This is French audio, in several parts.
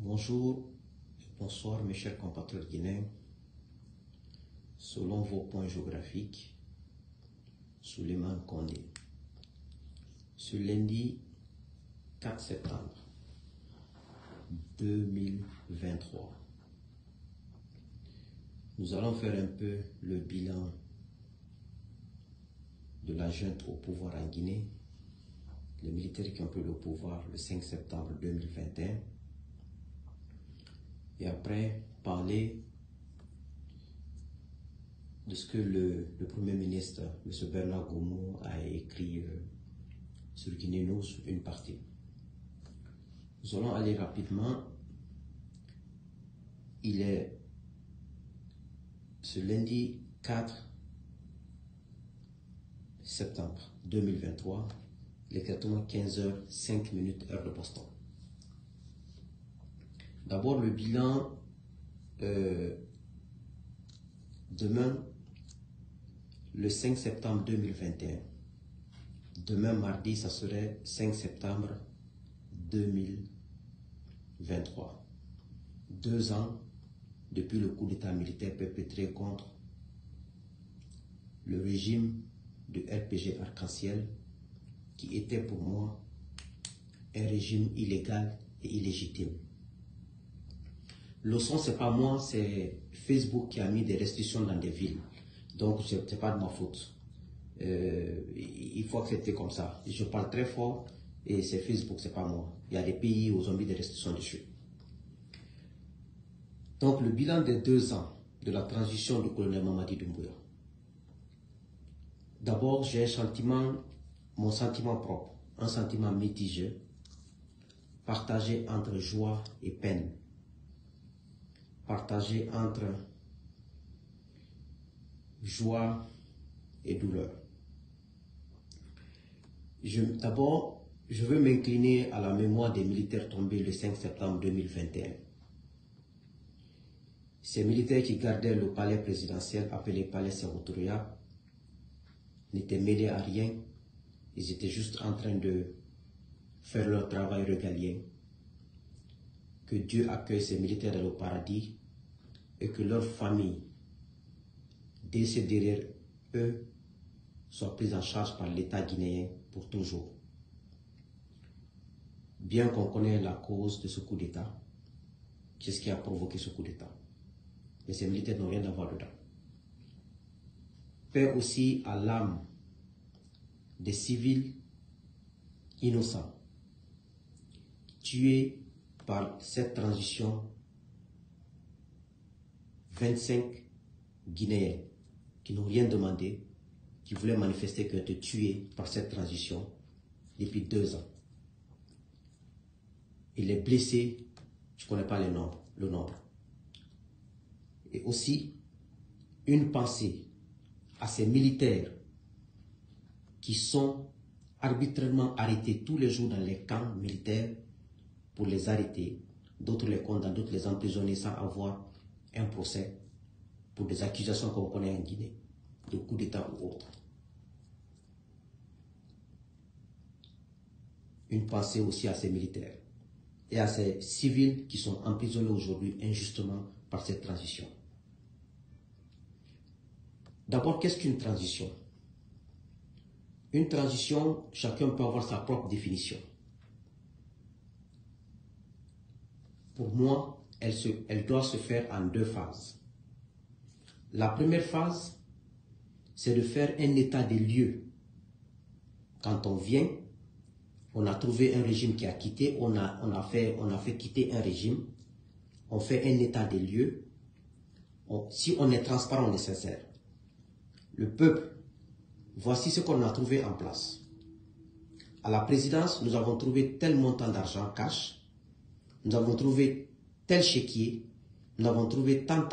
Bonjour, bonsoir mes chers compatriotes guinéens. Selon vos points géographiques, Souleymane Condé. Ce lundi 4 septembre 2023, nous allons faire un peu le bilan de la junte au pouvoir en Guinée, les militaires qui ont pris le pouvoir le 5 septembre 2021, et après parler de ce que le Premier ministre, M. Bernard Goumou, a écrit sur Guinée News, une partie. Nous allons aller rapidement. Il est ce lundi 4 septembre 2023, il est exactement 15h05 heure de Boston. D'abord le bilan, demain, le 5 septembre 2021. Demain, mardi, ça serait 5 septembre 2023. 2 ans depuis le coup d'État militaire perpétré contre le régime de RPG Arc-en-Ciel, qui était pour moi un régime illégal et illégitime. Le son, c'est pas moi, c'est Facebook qui a mis des restrictions dans des villes. Donc, c'est pas de ma faute. Il faut accepter comme ça. Je parle très fort et c'est Facebook, c'est pas moi. Il y a des pays où ils ont mis des restrictions dessus. Donc, le bilan des 2 ans de la transition du colonel Mamadi Doumbouya. D'abord, j'ai un sentiment, mon sentiment propre, un sentiment mitigé, partagé entre joie et peine, partagé entre joie et douleur. D'abord, je veux m'incliner à la mémoire des militaires tombés le 5 septembre 2021. Ces militaires qui gardaient le palais présidentiel appelé Palais Séroutoria n'étaient mêlés à rien. Ils étaient juste en train de faire leur travail régalien. Que Dieu accueille ces militaires dans le paradis et que leurs familles, décès derrière eux, soient prises en charge par l'État guinéen pour toujours. Bien qu'on connaisse la cause de ce coup d'État, qu'est-ce qui a provoqué ce coup d'État? Mais ces militaires n'ont rien à voir dedans. Paix aussi à l'âme des civils innocents, tués par cette transition, 25 Guinéens qui n'ont rien demandé, qui voulaient manifester, qui ont été tués par cette transition depuis 2 ans. Et les blessés, je ne connais pas le nombre. Et aussi, une pensée à ces militaires qui sont arbitrairement arrêtés tous les jours dans les camps militaires pour les arrêter, d'autres les condamnent, d'autres les emprisonnent sans avoir un procès pour des accusations qu'on connaît en Guinée, de coup d'État ou autre. Une pensée aussi à ces militaires et à ces civils qui sont emprisonnés aujourd'hui injustement par cette transition. D'abord, qu'est-ce qu'une transition? Une transition, chacun peut avoir sa propre définition. Pour moi, elle doit se faire en 2 phases. La première phase, c'est de faire un état des lieux. Quand on vient, on a trouvé un régime qui a quitté, on a fait quitter un régime, on fait un état des lieux. Si on est transparent, on est sincère. Le peuple, voici ce qu'on a trouvé en place. À la présidence, nous avons trouvé tel montant d'argent cash, nous avons trouvé tel chéquier, nous avons trouvé tant,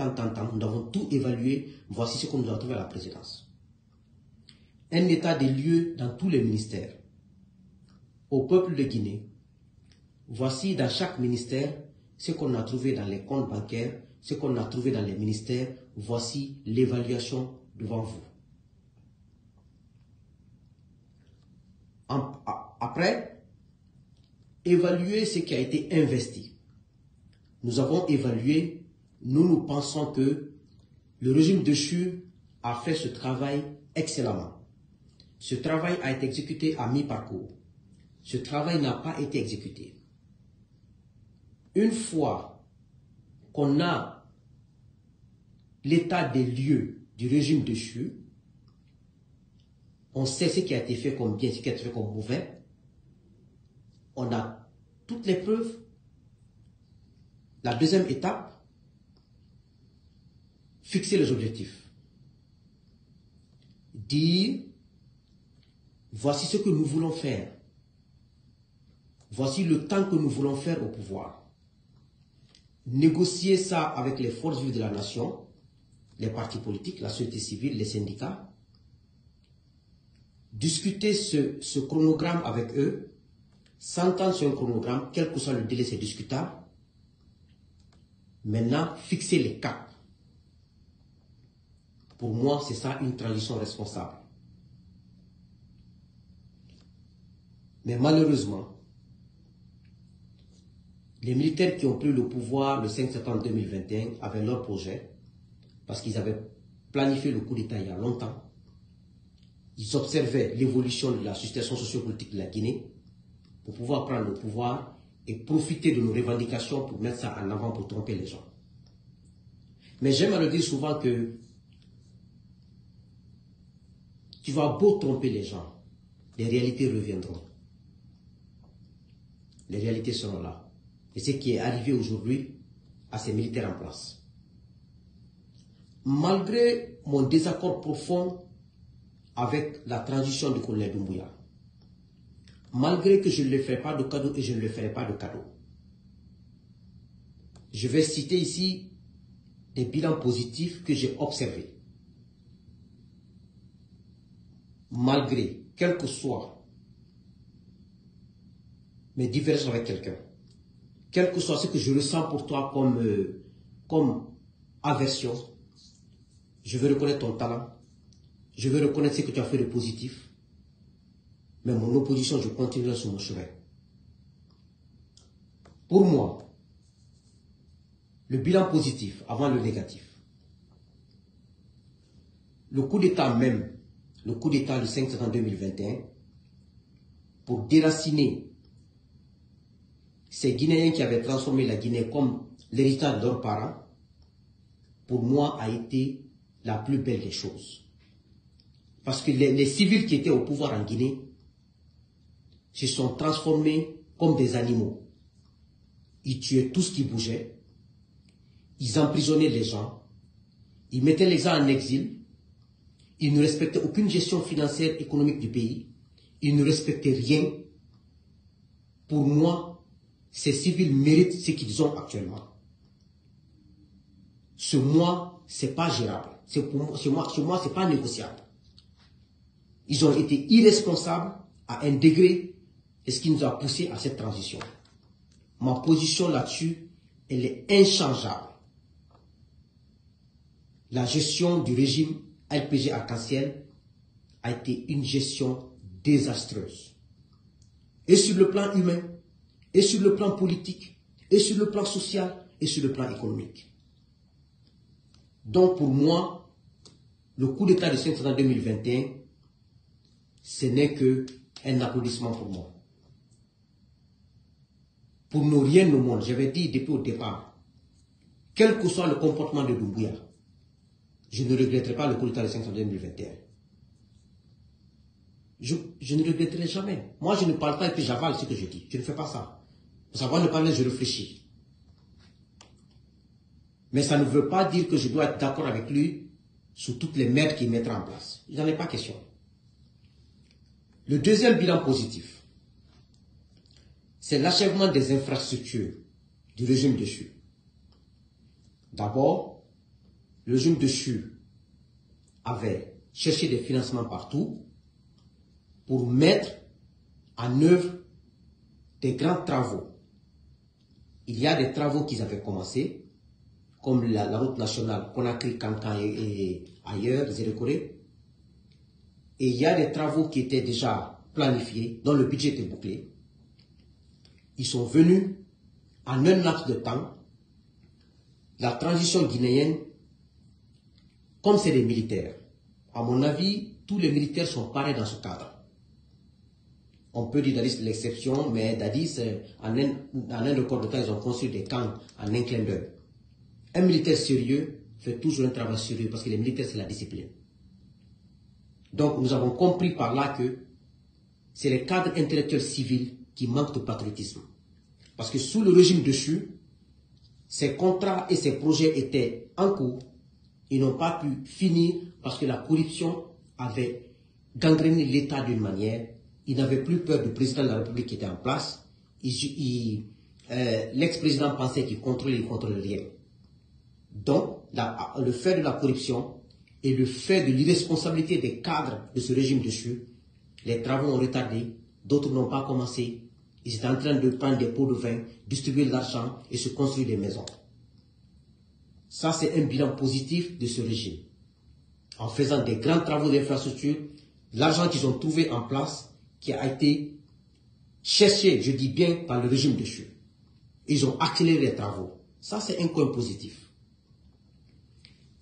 nous avons tout évalué, voici ce qu'on nous a trouvé à la présidence. Un état des lieux dans tous les ministères. Au peuple de Guinée, voici dans chaque ministère ce qu'on a trouvé dans les comptes bancaires, ce qu'on a trouvé dans les ministères, voici l'évaluation devant vous. Après, évaluer ce qui a été investi. nous avons évalué, nous pensons que le régime de Chu a fait ce travail excellemment. Ce travail a été exécuté à mi-parcours. Ce travail n'a pas été exécuté. Une fois qu'on a l'état des lieux du régime de Chu, on sait ce qui a été fait comme bien, ce qui a été fait comme mauvais. On a toutes les preuves. La deuxième étape, fixer les objectifs. Dire, voici ce que nous voulons faire. Voici le temps que nous voulons faire au pouvoir. Négocier ça avec les forces vives de la nation, les partis politiques, la société civile, les syndicats. Discuter ce chronogramme avec eux, s'entendre sur un chronogramme, quel que soit le délai, c'est discutable. Maintenant, fixer les caps. Pour moi, c'est ça une transition responsable. Mais malheureusement, les militaires qui ont pris le pouvoir le 5 septembre 2021 avaient leur projet, parce qu'ils avaient planifié le coup d'État il y a longtemps. Ils observaient l'évolution de la situation sociopolitique de la Guinée pour pouvoir prendre le pouvoir et profiter de nos revendications pour mettre ça en avant pour tromper les gens. Mais j'aime à le dire souvent que tu vas beau tromper les gens, les réalités reviendront. Les réalités seront là. Et ce qui est arrivé aujourd'hui à ces militaires en place. Malgré mon désaccord profond avec la transition du colonel Doumbouya, malgré que je ne lui ferai pas de cadeau et je ne lui ferai pas de cadeau, je vais citer ici des bilans positifs que j'ai observés. Malgré, quel que soit mes divergences avec quelqu'un, quel que soit ce que je ressens pour toi comme aversion, je veux reconnaître ton talent, je veux reconnaître ce que tu as fait de positif, mais mon opposition, je continuerai sur mon chemin. Pour moi, le bilan positif avant le négatif. Le coup d'État même, le coup d'État du 5 septembre 2021, pour déraciner ces Guinéens qui avaient transformé la Guinée comme l'héritage de leurs parents, pour moi, a été la plus belle des choses. Parce que les civils qui étaient au pouvoir en Guinée se sont transformés comme des animaux. Ils tuaient tout ce qui bougeait, ils emprisonnaient les gens, ils mettaient les gens en exil, ils ne respectaient aucune gestion financière économique du pays, ils ne respectaient rien. Pour moi, ces civils méritent ce qu'ils ont actuellement. Ce mois, c'est pas gérable. Ce mois, c'est pas négociable. Ils ont été irresponsables à un degré, et ce qui nous a poussé à cette transition. Ma position là-dessus, elle est inchangeable. La gestion du régime LPG Arc-en-Ciel a été une gestion désastreuse. Et sur le plan humain, et sur le plan politique, et sur le plan social, et sur le plan économique. Donc pour moi, le coup d'État de 5 septembre 2021, ce n'est qu'un applaudissement pour moi. Pour ne rien au monde, j'avais dit depuis au départ, quel que soit le comportement de Doumbouya, je ne regretterai pas le coup d'État de 5 septembre 2021. Je ne regretterai jamais. Moi, je ne parle pas et puis j'avale ce que je dis. Je ne fais pas ça. Pour savoir ne parler, je réfléchis. Mais ça ne veut pas dire que je dois être d'accord avec lui sur toutes les merdes qu'il mettra en place. Il n'en est pas question. Le deuxième bilan positif, c'est l'achèvement des infrastructures du régime de Chu. D'abord, le régime de Chu avait cherché des financements partout pour mettre en œuvre des grands travaux. Il y a des travaux qu'ils avaient commencé, comme la route nationale Conakry, Kankan et ailleurs, Zérekoré. Et il y a des travaux qui étaient déjà planifiés, dont le budget était bouclé. Ils sont venus en un laps de temps la transition guinéenne, comme c'est des militaires, à mon avis, tous les militaires sont pareils dans ce cadre. On peut dire Dadis l'exception, mais Dadis, en un record de temps, ils ont construit des camps en un clin d'œil. Un militaire sérieux fait toujours un travail sérieux parce que les militaires, c'est la discipline. Donc, nous avons compris par là que c'est les cadres intellectuels civils qui manquent de patriotisme. Parce que sous le régime dessus, ces contrats et ces projets étaient en cours. Ils n'ont pas pu finir parce que la corruption avait gangréné l'État d'une manière. Ils n'avaient plus peur du président de la République qui était en place. L'ex-président pensait qu'il contrôlait, il ne contrôlait rien. Donc, le fait de la corruption et le fait de l'irresponsabilité des cadres de ce régime dessus, les travaux ont retardé, d'autres n'ont pas commencé. Ils étaient en train de prendre des pots de vin, distribuer de l'argent et se construire des maisons. Ça, c'est un bilan positif de ce régime. En faisant des grands travaux d'infrastructure, l'argent qu'ils ont trouvé en place, qui a été cherché, je dis bien, par le régime dessus. Ils ont accéléré les travaux. Ça, c'est un coin positif.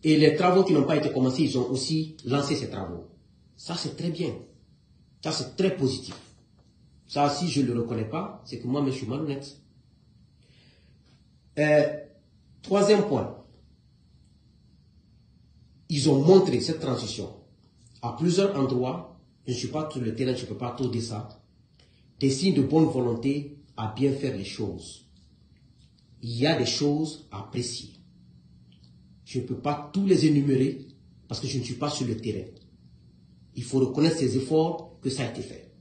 Et les travaux qui n'ont pas été commencés, ils ont aussi lancé ces travaux. Ça, c'est très bien. Ça, c'est très positif. Ça, si je ne le reconnais pas, c'est que moi, je suis malhonnête. Troisième point. Ils ont montré cette transition à plusieurs endroits. Je ne suis pas sur le terrain, je ne peux pas tout dire ça. Des signes de bonne volonté à bien faire les choses. Il y a des choses à apprécier. Je ne peux pas tous les énumérer parce que je ne suis pas sur le terrain. Il faut reconnaître ces efforts que ça a été fait.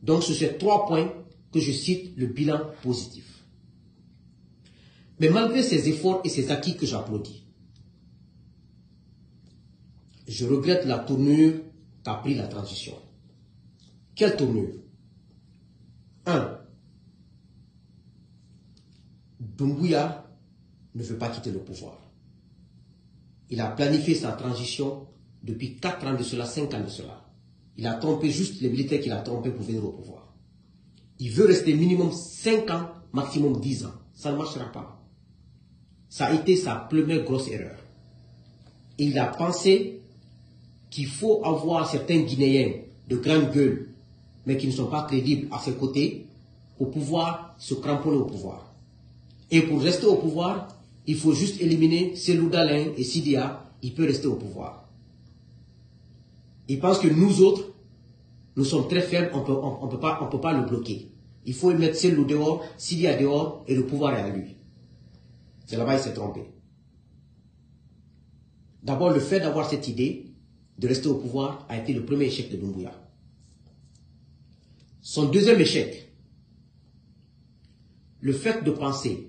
Donc, sur ces 3 points que je cite le bilan positif. Mais malgré ces efforts et ces acquis que j'applaudis, je regrette la tournure qu'a pris la transition. Quelle tournure? 1. Doumbouya ne veut pas quitter le pouvoir. Il a planifié sa transition depuis 4 ans de cela, 5 ans de cela. Il a trompé juste les militaires qu'il a trompés pour venir au pouvoir. Il veut rester minimum 5 ans, maximum 10 ans. Ça ne marchera pas. Ça a été sa première grosse erreur. Il a pensé qu'il faut avoir certains Guinéens de grande gueule, mais qui ne sont pas crédibles à ses côtés, pour pouvoir se cramponner au pouvoir. Et pour rester au pouvoir, il faut juste éliminer Cellou Dalein et Sidia, il peut rester au pouvoir. Il pense que nous autres, nous sommes très faibles, on ne peut pas le bloquer. Il faut mettre Cellou dehors, Sidia dehors, et le pouvoir est à lui. C'est là-bas il s'est trompé. D'abord, le fait d'avoir cette idée de rester au pouvoir a été le premier échec de Doumbouya. Son deuxième échec, le fait de penser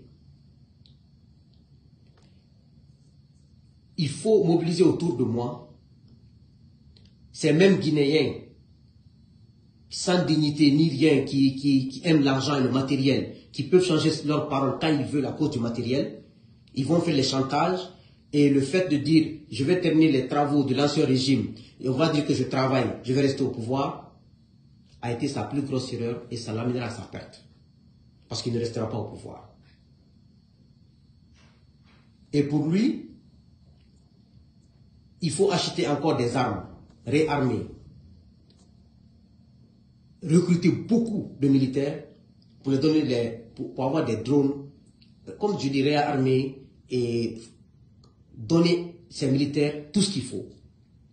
il faut mobiliser autour de moi ces mêmes Guinéens sans dignité ni rien, qui aiment l'argent et le matériel, qui peuvent changer leurs paroles quand ils veulent à cause du matériel. Ils vont faire les chantages et le fait de dire je vais terminer les travaux de l'ancien régime et on va dire que je travaille, je vais rester au pouvoir, a été sa plus grosse erreur et ça l'amènera à sa perte. Parce qu'il ne restera pas au pouvoir. Et pour lui, il faut acheter encore des armes, réarmer, recruter beaucoup de militaires pour les donner pour avoir des drones, comme je dis, réarmer et donner ces militaires tout ce qu'il faut.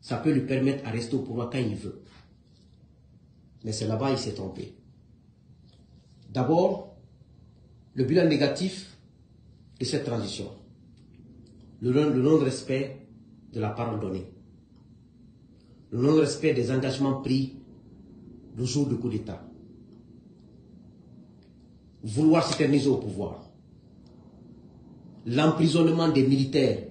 Ça peut lui permettre à rester au pouvoir quand il veut. Mais c'est là-bas il s'est trompé. D'abord, le bilan négatif de cette transition. Le non-respect de la parole donnée. Le non-respect des engagements pris le jour du coup d'État. Vouloir s'éterniser au pouvoir. L'emprisonnement des militaires.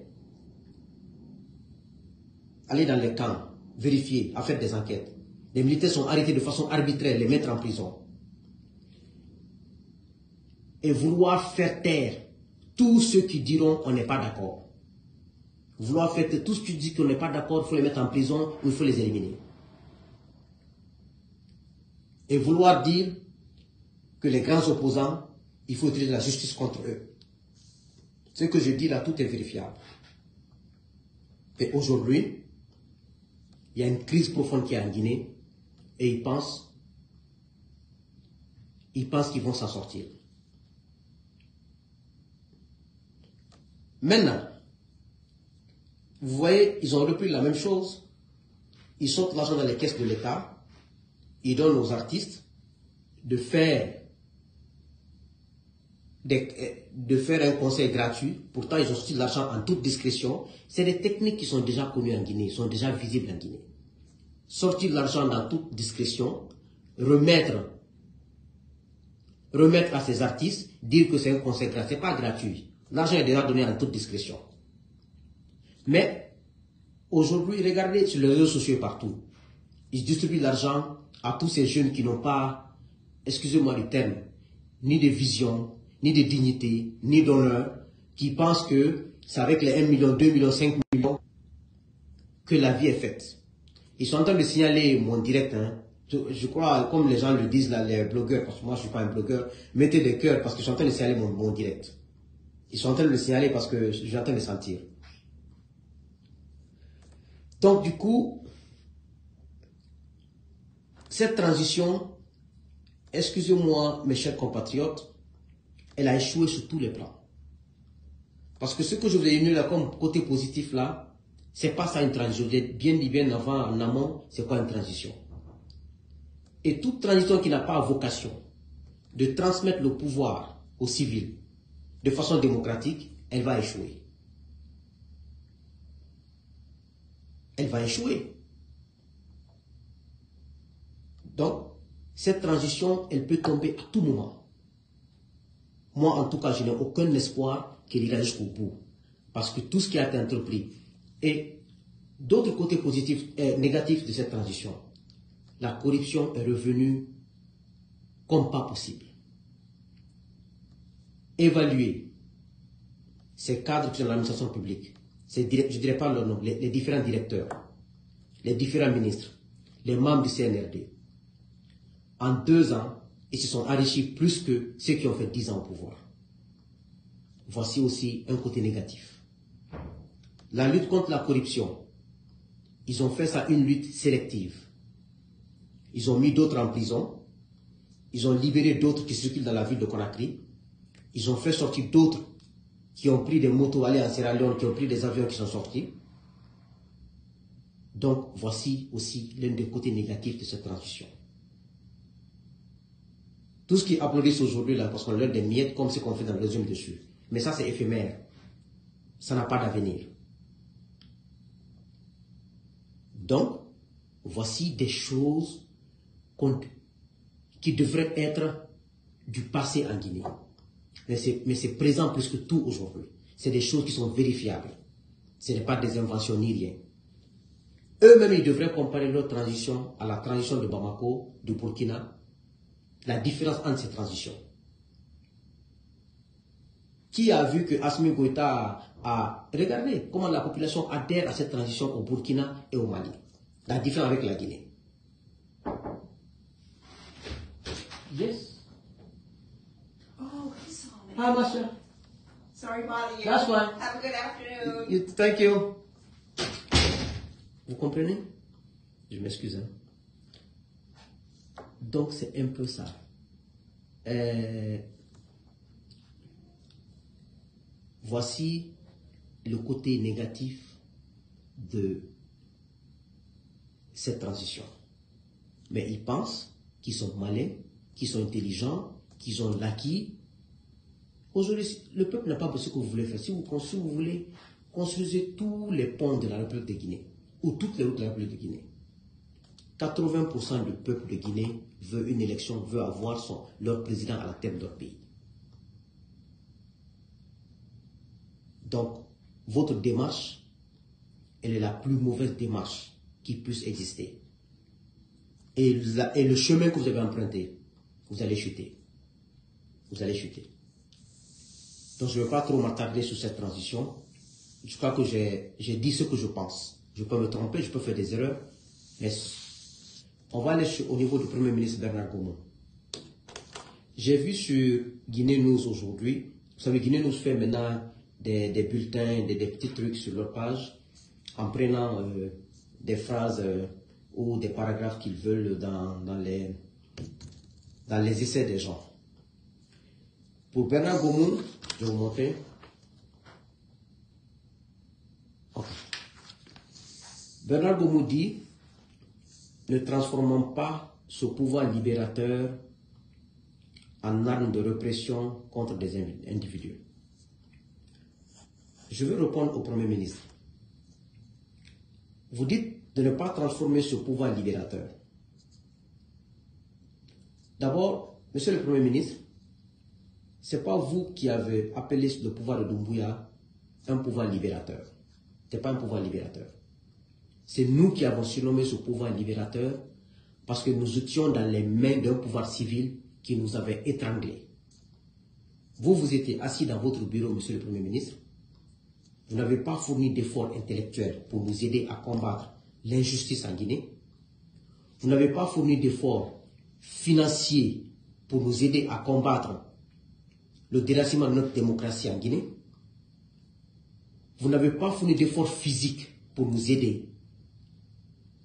Aller dans les camps, vérifier, à faire des enquêtes. Les militaires sont arrêtés de façon arbitraire, les mettre en prison. Et vouloir faire taire tous ceux qui diront qu'on n'est pas d'accord. Vouloir faire taire tous ceux qui disent qu'on n'est pas d'accord, il faut les mettre en prison ou il faut les éliminer. Et vouloir dire que les grands opposants, il faut utiliser la justice contre eux. Ce que je dis là, tout est vérifiable. Et aujourd'hui, il y a une crise profonde qui est en Guinée et ils pensent qu'ils vont s'en sortir. Maintenant, vous voyez, ils ont repris la même chose. Ils sortent l'argent dans les caisses de l'État. Ils donnent aux artistes de faire un conseil gratuit. Pourtant, ils ont sorti de l'argent en toute discrétion. C'est des techniques qui sont déjà connues en Guinée, sont déjà visibles en Guinée. Sortir de l'argent dans toute discrétion, remettre à ces artistes, dire que c'est un conseil gratuit. Ce n'est pas gratuit. L'argent est déjà donné en toute discrétion. Mais aujourd'hui, regardez sur les réseaux sociaux partout. Ils distribuent l'argent à tous ces jeunes qui n'ont pas, excusez-moi du terme, ni de vision, ni de dignité, ni d'honneur, qui pensent que c'est avec les 1 million, 2 millions, 5 millions que la vie est faite. Ils sont en train de signaler mon direct. Hein. Je crois, comme les gens le disent là, les blogueurs, parce que moi je ne suis pas un blogueur, mettez des cœurs parce que je suis en train de signaler mon direct. Ils sont en train de le signaler parce que je suis en train de le sentir. Donc du coup, cette transition, excusez-moi mes chers compatriotes, elle a échoué sur tous les plans. Parce que ce que je vous ai dit là comme côté positif là, c'est pas ça une transition. Je l'ai bien dit bien avant, en amont, c'est quoi une transition? Et toute transition qui n'a pas vocation de transmettre le pouvoir aux civils de façon démocratique, elle va échouer. Elle va échouer. Donc, cette transition, elle peut tomber à tout moment. Moi, en tout cas, je n'ai aucun espoir qu'elle ira jusqu'au bout. Parce que tout ce qui a été entrepris. Et d'autres côtés positifs et négatifs de cette transition, la corruption est revenue comme pas possible. Évaluer ces cadres qui sont dans l'administration publique, je ne dirais pas leur nom, les différents directeurs, les différents ministres, les membres du CNRD. En 2 ans, ils se sont enrichis plus que ceux qui ont fait 10 ans au pouvoir. Voici aussi un côté négatif. La lutte contre la corruption, ils ont fait ça une lutte sélective. Ils ont mis d'autres en prison. Ils ont libéré d'autres qui circulent dans la ville de Conakry. Ils ont fait sortir d'autres qui ont pris des motos aller en Sierra Leone, qui ont pris des avions qui sont sortis. Donc, voici aussi l'un des côtés négatifs de cette transition. Tout ce qui applaudissent aujourd'hui, là, parce qu'on leur des miettes, comme ce qu'on fait dans le résumé dessus. Mais ça, c'est éphémère. Ça n'a pas d'avenir. Donc, voici des choses qui devraient être du passé en Guinée. Mais c'est présent plus que tout aujourd'hui. C'est des choses qui sont vérifiables. Ce n'est pas des inventions ni rien. Eux-mêmes, ils devraient comparer leur transition à la transition de Bamako, du Burkina. La différence entre ces transitions. Qui a vu que Assimi Goïta a... Regardez comment la population adhère à cette transition au Burkina et au Mali. La différence avec la Guinée. Yes. Oh, he saw me. Hi, Master. Sorry to bother you. That's fine. Have a good afternoon. Thank you. Vous comprenez? Je m'excuse. Hein. Donc, c'est un peu ça. Voici le côté négatif de cette transition. Mais ils pensent qu'ils sont malins, qu'ils sont intelligents, qu'ils ont l'acquis. Aujourd'hui, le peuple n'a pas besoin de ce que vous voulez faire. Si vous voulez, construisez tous les ponts de la République de Guinée, ou toutes les routes de la République de Guinée. 80% du peuple de Guinée veut une élection, veut avoir leur président à la tête de leur pays. Donc, votre démarche, elle est la plus mauvaise démarche qui puisse exister. Et le chemin que vous avez emprunté, vous allez chuter. Vous allez chuter. Donc, je ne vais pas trop m'attarder sur cette transition. Je crois que j'ai dit ce que je pense. Je peux me tromper, je peux faire des erreurs, mais on va aller au niveau du Premier ministre Bernard Goumou. J'ai vu sur Guinée News aujourd'hui, vous savez, Guinée News fait maintenant des bulletins, des petits trucs sur leur page, en prenant des phrases ou des paragraphes qu'ils veulent dans les essais des gens. Pour Bernard Gomou, je vais vous montrer. Okay. Bernard Gomou dit, ne transformons pas ce pouvoir libérateur en arme de répression contre des individus. Je veux répondre au Premier ministre. Vous dites de ne pas transformer ce pouvoir libérateur. D'abord, Monsieur le Premier ministre, ce n'est pas vous qui avez appelé le pouvoir de Doumbouya un pouvoir libérateur. Ce n'est pas un pouvoir libérateur. C'est nous qui avons surnommé ce pouvoir libérateur parce que nous étions dans les mains d'un pouvoir civil qui nous avait étranglés. Vous étiez assis dans votre bureau, Monsieur le Premier ministre. Vous n'avez pas fourni d'efforts intellectuels pour nous aider à combattre l'injustice en Guinée. Vous n'avez pas fourni d'efforts financiers pour nous aider à combattre le déracinement de notre démocratie en Guinée. Vous n'avez pas fourni d'efforts physiques pour nous aider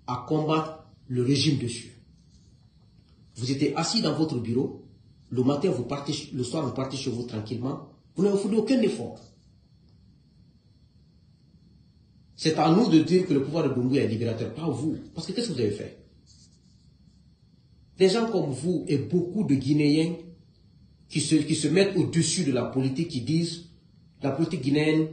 à combattre le régime dessus. Vous étiez assis dans votre bureau, le matin, le soir, vous partez chez vous tranquillement. Vous n'avez fourni aucun effort. C'est à nous de dire que le pouvoir de Doumbouya est libérateur, pas vous. Parce que qu'est-ce que vous avez fait? Des gens comme vous et beaucoup de Guinéens qui se mettent au-dessus de la politique, qui disent la politique guinéenne,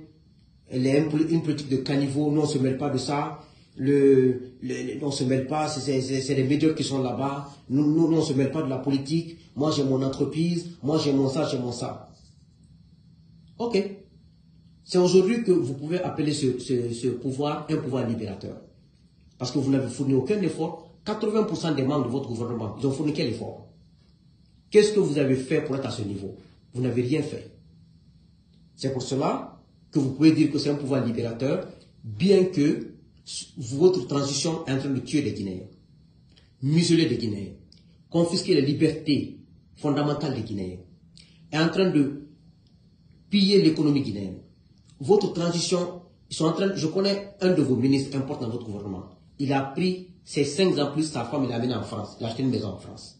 elle est une politique de caniveau, nous on ne se mêle pas de ça, on ne se mêle pas, c'est les médias qui sont là-bas, nous on ne se mêle pas de la politique, moi j'ai mon entreprise, moi j'ai mon ça, j'ai mon ça. Ok. C'est aujourd'hui que vous pouvez appeler ce pouvoir un pouvoir libérateur. Parce que vous n'avez fourni aucun effort. 80% des membres de votre gouvernement, ils ont fourni quel effort? Qu'est-ce que vous avez fait pour être à ce niveau? Vous n'avez rien fait. C'est pour cela que vous pouvez dire que c'est un pouvoir libérateur, bien que votre transition est en train de tuer les Guinéens, museler les Guinéens, confisquer les libertés fondamentales des Guinéens, est en train de piller l'économie guinéenne. Votre transition, ils sont en train, je connais un de vos ministres important dans votre gouvernement. Il a pris ses 5 ans plus sa femme, il l'a amené en France. Il a acheté une maison en France.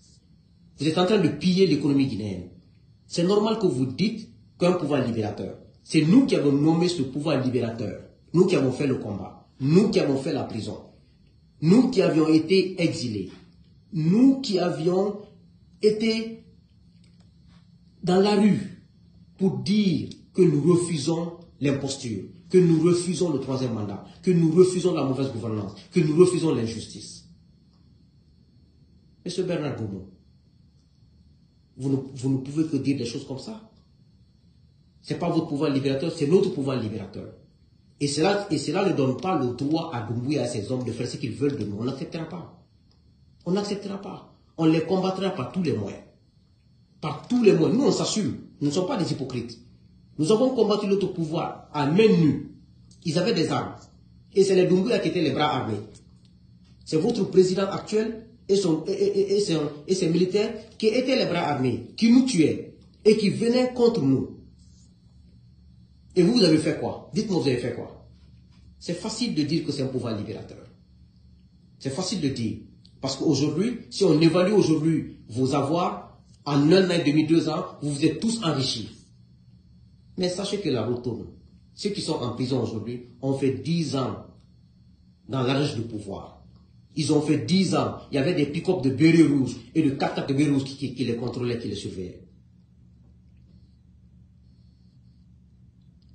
Vous êtes en train de piller l'économie guinéenne. C'est normal que vous dites qu'un pouvoir libérateur. C'est nous qui avons nommé ce pouvoir libérateur. Nous qui avons fait le combat. Nous qui avons fait la prison. Nous qui avions été exilés. Nous qui avions été dans la rue pour dire que nous refusons l'imposture, que nous refusons le 3e mandat, que nous refusons la mauvaise gouvernance, que nous refusons l'injustice. Monsieur Bernard Gomou, vous ne pouvez que dire des choses comme ça. Ce n'est pas votre pouvoir libérateur, c'est notre pouvoir libérateur. Et cela ne donne pas le droit à Doumbouya et à ses hommes de faire ce qu'ils veulent de nous. On n'acceptera pas. On n'acceptera pas. On les combattra par tous les moyens. Par tous les moyens. Nous, on s'assume. Nous ne sommes pas des hypocrites. Nous avons combattu notre pouvoir à main nue. Ils avaient des armes. Et c'est les Doumbouya qui étaient les bras armés. C'est votre président actuel et ses militaires qui étaient les bras armés, qui nous tuaient et qui venaient contre nous. Et vous avez fait quoi? Dites-moi, vous avez fait quoi? C'est facile de dire que c'est un pouvoir libérateur. C'est facile de dire. Parce qu'aujourd'hui, si on évalue aujourd'hui vos avoirs, en 1 an et demi, 2 ans, vous vous êtes tous enrichis. Mais sachez que la route tourne. Ceux qui sont en prison aujourd'hui ont fait 10 ans dans l'arrache du pouvoir. Ils ont fait 10 ans. Il y avait des pick-up de bérets rouges et de 4x4 de bérets rouges qui les contrôlaient, qui les surveillaient.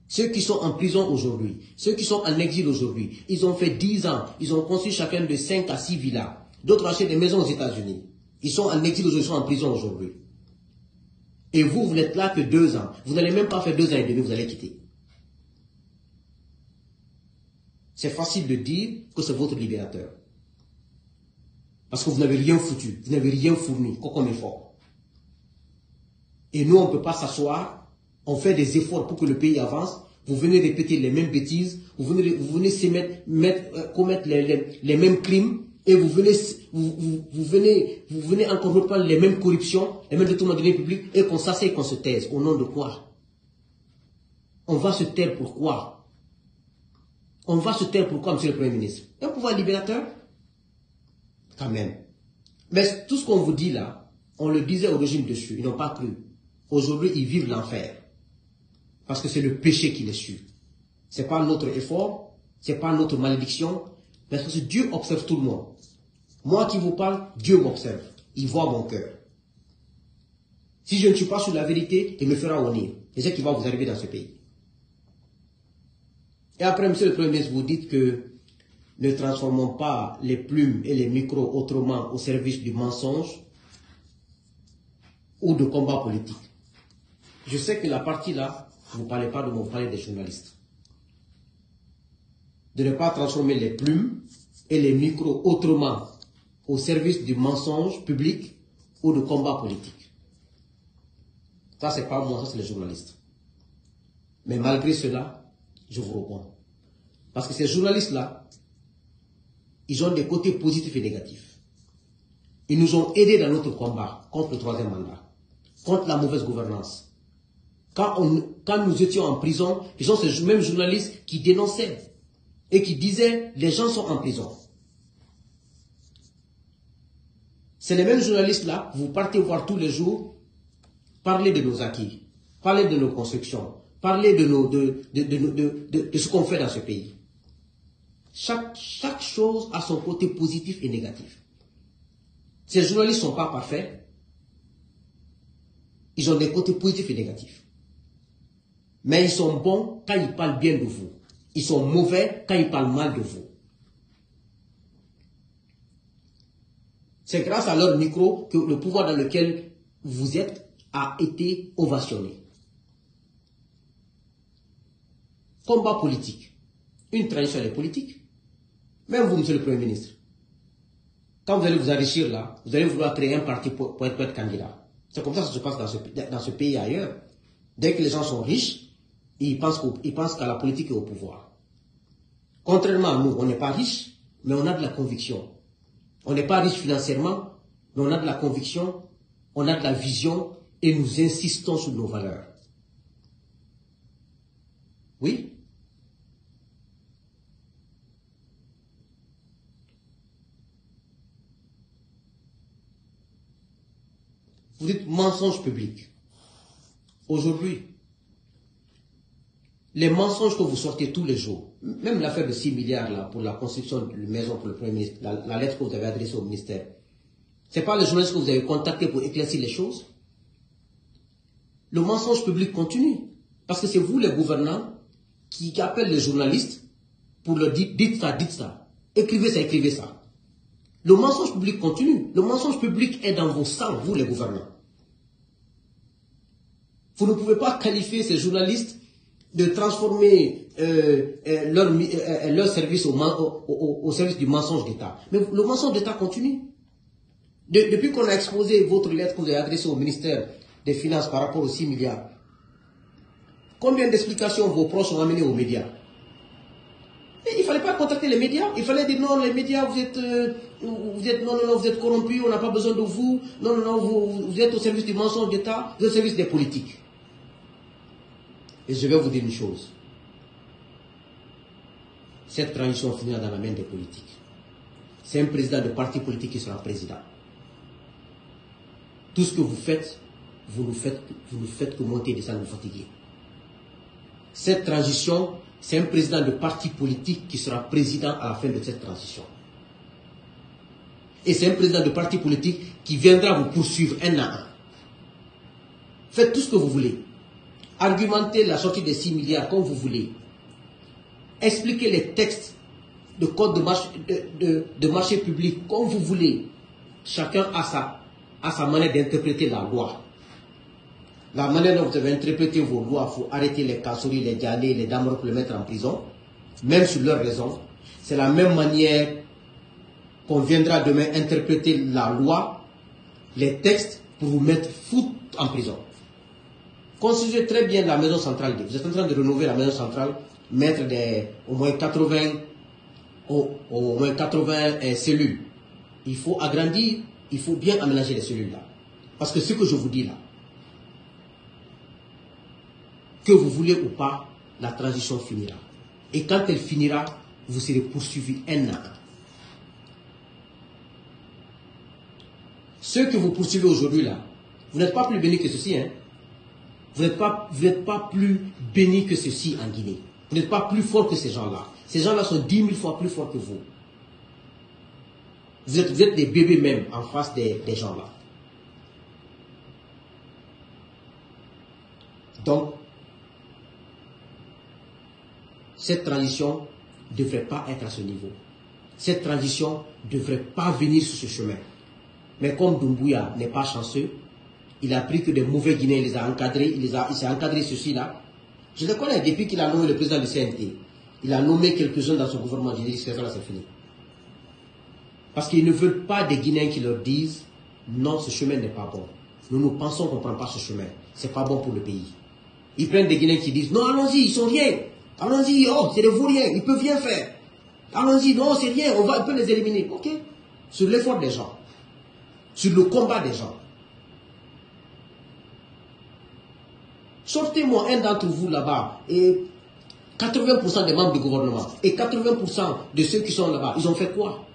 Ceux qui sont en prison aujourd'hui, ceux qui sont en exil aujourd'hui, ils ont fait 10 ans. Ils ont construit chacun de 5 à 6 villas. D'autres ont acheté des maisons aux États-Unis. Ils sont en exil aujourd'hui, ils sont en prison aujourd'hui. Et vous n'êtes là que 2 ans. Vous n'allez même pas faire 2 ans et demi, vous allez quitter. C'est facile de dire que c'est votre libérateur. Parce que vous n'avez rien foutu, vous n'avez rien fourni, comme effort. Et nous, on ne peut pas s'asseoir, on fait des efforts pour que le pays avance, vous venez répéter les mêmes bêtises, vous venez commettre les mêmes crimes, et vous venez encore reprendre les mêmes corruptions, les mêmes détournements de deniers publics, et qu'on s'asseye, qu'on se taise. Au nom de quoi? On va se taire pourquoi? On va se taire pourquoi, monsieur le Premier ministre? Un pouvoir libérateur? Quand même. Mais tout ce qu'on vous dit là, on le disait au régime dessus, ils n'ont pas cru. Aujourd'hui, ils vivent l'enfer. Parce que c'est le péché qui les suit. Ce n'est pas notre effort, ce n'est pas notre malédiction, mais parce que Dieu observe tout le monde. Moi qui vous parle, Dieu m'observe. Il voit mon cœur. Si je ne suis pas sur la vérité, il me fera honneur. C'est ce qui va vous arriver dans ce pays. Et après, monsieur le Premier ministre, vous dites que ne transformons pas les plumes et les micros autrement au service du mensonge ou de combat politique. Je sais que la partie là, vous ne parlez pas de moi, vous parlez des journalistes. De ne pas transformer les plumes et les micros autrement au service du mensonge public ou de combat politique. Ça, c'est pas moi, ça, c'est les journalistes. Mais malgré cela, je vous réponds. Parce que ces journalistes-là, ils ont des côtés positifs et négatifs. Ils nous ont aidés dans notre combat contre le troisième mandat, contre la mauvaise gouvernance. Quand nous étions en prison, ils sont ces mêmes journalistes qui dénonçaient et qui disaient les gens sont en prison. C'est les mêmes journalistes-là, vous partez voir tous les jours, parler de nos acquis, parler de nos constructions, parler de ce qu'on fait dans ce pays. Chaque chose a son côté positif et négatif. Ces journalistes ne sont pas parfaits. Ils ont des côtés positifs et négatifs. Mais ils sont bons quand ils parlent bien de vous. Ils sont mauvais quand ils parlent mal de vous. C'est grâce à leur micro que le pouvoir dans lequel vous êtes a été ovationné. Combat politique. Une tradition des politiques. Même vous, monsieur le Premier ministre. Quand vous allez vous enrichir là, vous allez vouloir créer un parti pour être candidat. C'est comme ça que ça se passe dans ce pays et ailleurs. Dès que les gens sont riches, ils pensent qu'à la politique et au pouvoir. Contrairement à nous, on n'est pas riche, mais on a de la conviction. On n'est pas riche financièrement, mais on a de la conviction, on a de la vision et nous insistons sur nos valeurs. Oui? Vous dites mensonge public. Aujourd'hui, les mensonges que vous sortez tous les jours, même l'affaire de 6 milliards là, pour la construction d'une maison pour le Premier ministre, la lettre que vous avez adressée au ministère, ce n'est pas les journalistes que vous avez contactés pour éclaircir les choses. Le mensonge public continue. Parce que c'est vous les gouvernants qui appellent les journalistes pour leur dire dites ça, écrivez ça. Le mensonge public continue. Le mensonge public est dans vos sangs, vous les gouvernants. Vous ne pouvez pas qualifier ces journalistes de transformer leur service au service du mensonge d'État. Mais le mensonge d'État continue. Depuis qu'on a exposé votre lettre que vous avez adressée au ministère des Finances par rapport aux 6 milliards, combien d'explications vos proches ont amené aux médias? Et il ne fallait pas contacter les médias. Il fallait dire non, les médias, vous êtes corrompus, on n'a pas besoin de vous. Non, vous êtes au service du mensonge d'État, vous êtes au service des politiques. Et je vais vous dire une chose. Cette transition finira dans la main des politiques. C'est un président de parti politique qui sera président. Tout ce que vous faites, vous ne faites que monter et descendre, vous fatiguer. Cette transition, c'est un président de parti politique qui sera président à la fin de cette transition. Et c'est un président de parti politique qui viendra vous poursuivre un à un. Faites tout ce que vous voulez. Argumentez la sortie des 6 milliards comme vous voulez. Expliquez les textes de code de marché public comme vous voulez. Chacun a sa manière d'interpréter la loi. La manière dont vous avez interprété vos lois, il faut arrêter les Kassouri, les Dialé, les Damaro pour les mettre en prison, même sur leurs raisons. C'est la même manière qu'on viendra demain interpréter la loi, les textes, pour vous mettre foutre en prison. Constituez très bien la maison centrale. Vous êtes en train de rénover la maison centrale, mettre au moins 80 cellules. Il faut agrandir, il faut bien aménager les cellules là. Parce que ce que je vous dis là, que vous voulez ou pas, la transition finira. Et quand elle finira, vous serez poursuivis un à un. Ceux que vous poursuivez aujourd'hui là, vous n'êtes pas plus bénis que ceci, hein? Vous n'êtes pas plus bénis que ceci en Guinée. Vous n'êtes pas plus fort que ces gens-là. Ces gens-là sont 10 000 fois plus forts que vous. Vous êtes des bébés même en face des gens-là. Donc, cette transition ne devrait pas être à ce niveau. Cette transition ne devrait pas venir sur ce chemin. Mais comme Doumbouya n'est pas chanceux, il a pris que des mauvais Guinéens, il les a encadrés, il s'est encadré ceci-là. Je le connais depuis qu'il a nommé le président du CNT. Il a nommé quelques-uns dans son gouvernement. J'ai dit que ça là, c'est fini. Parce qu'ils ne veulent pas des Guinéens qui leur disent non, ce chemin n'est pas bon. Nous pensons qu'on ne prend pas ce chemin. Ce n'est pas bon pour le pays. Ils prennent des Guinéens qui disent non, allons-y, ils sont rien. Allons-y, oh, c'est des vauriens, ils peuvent rien faire. Allons-y, non, c'est rien, on peut les éliminer. Ok. Sur l'effort des gens. Sur le combat des gens. Sortez-moi un d'entre vous là-bas et 80% des membres du gouvernement et 80% de ceux qui sont là-bas, ils ont fait quoi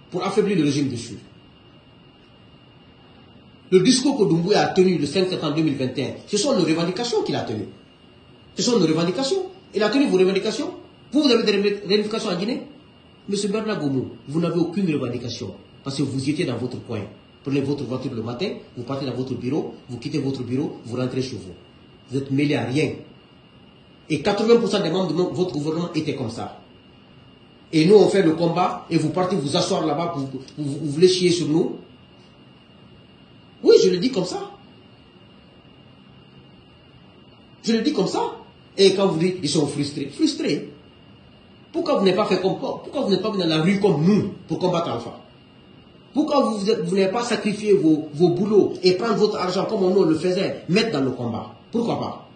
pour affaiblir le régime dessus? Le discours que Doumbouya a tenu le 5 septembre 2021, ce sont nos revendications qu'il a tenues. Ce sont nos revendications. Il a tenu vos revendications. Vous avez des revendications en Guinée? Monsieur Bernard Goumou, vous n'avez aucune revendication parce que vous étiez dans votre coin. Prenez votre voiture le matin, vous partez dans votre bureau, vous quittez votre bureau, vous rentrez chez vous. Vous êtes mêlés à rien. Et 80% des membres de votre gouvernement étaient comme ça. Et nous, on fait le combat, et vous partez vous asseoir là-bas, vous voulez chier sur nous. Oui, je le dis comme ça. Je le dis comme ça. Et quand vous dites, ils sont frustrés. Frustrés. Pourquoi vous n'êtes pas fait comme quoi? Pourquoi vous n'êtes pas venu dans la rue comme nous pour combattre Alpha? Pourquoi vous n'avez pas sacrifié vos boulots et prendre votre argent comme nous le faisait, mettre dans le combat? Pourquoi pas?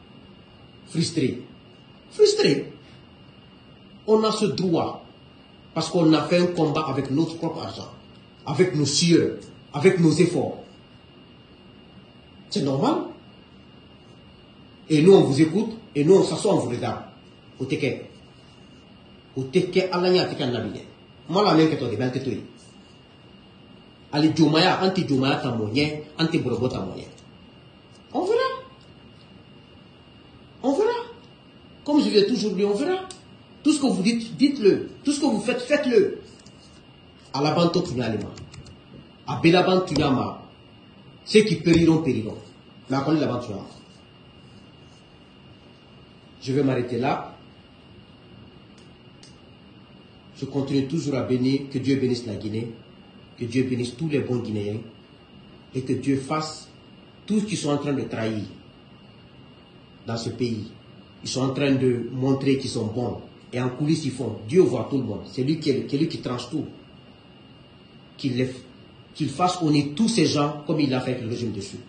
Frustré. Frustré. On a ce droit. Parce qu'on a fait un combat avec notre propre argent. Avec nos sueurs. Avec nos efforts. C'est normal. Et nous, on vous écoute. Et nous, on s'assoit, on vous regarde. Au teke. Au teke, alanya teke nabine. Moi, la même que toi, ben que toi. Ali Djomaya, anti-Djomaya ta moyen, anti-Borobo ta moyen. On verra. On verra. Comme je l'ai toujours dit, on verra. Tout ce que vous dites, dites-le. Tout ce que vous faites, faites-le. À la bande Tunyalima. À Bélaban Tunyama. Ceux qui périront, périront. Mais à la bande Tunyama. Je vais m'arrêter là. Je continue toujours à bénir. Que Dieu bénisse la Guinée. Que Dieu bénisse tous les bons Guinéens. Et que Dieu fasse tout ce qu'ils sont en train de trahir dans ce pays. Ils sont en train de montrer qu'ils sont bons. Et en coulisses, ils font. Dieu voit tout le monde. C'est lui qui tranche tout. Qu'il fasse honnêter tous ces gens comme il l'a fait avec le régime dessus.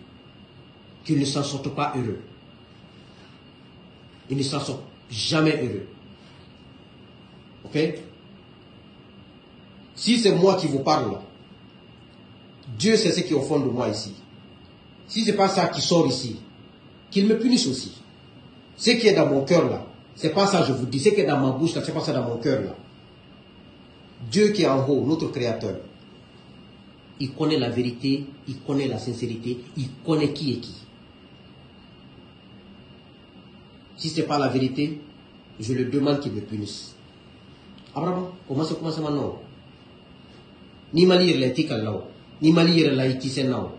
Qu'ils ne s'en sortent pas heureux. Ils ne s'en sortent jamais heureux. Ok? Si c'est moi qui vous parle là, Dieu sait ce qui est au fond de moi ici. Si ce n'est pas ça qui sort ici, qu'il me punisse aussi. Ce qui est dans mon cœur là, c'est pas ça je vous dis. Ce qui est dans ma bouche là, c'est pas ça dans mon cœur là. Dieu qui est en haut, notre créateur, il connaît la vérité, il connaît la sincérité, il connaît qui est qui. Si ce n'est pas la vérité, je le demande qu'il me punisse. Abraham, comment ça commence maintenant? Ni ma lire l'éthique là, ni ma lire la ici c'est là.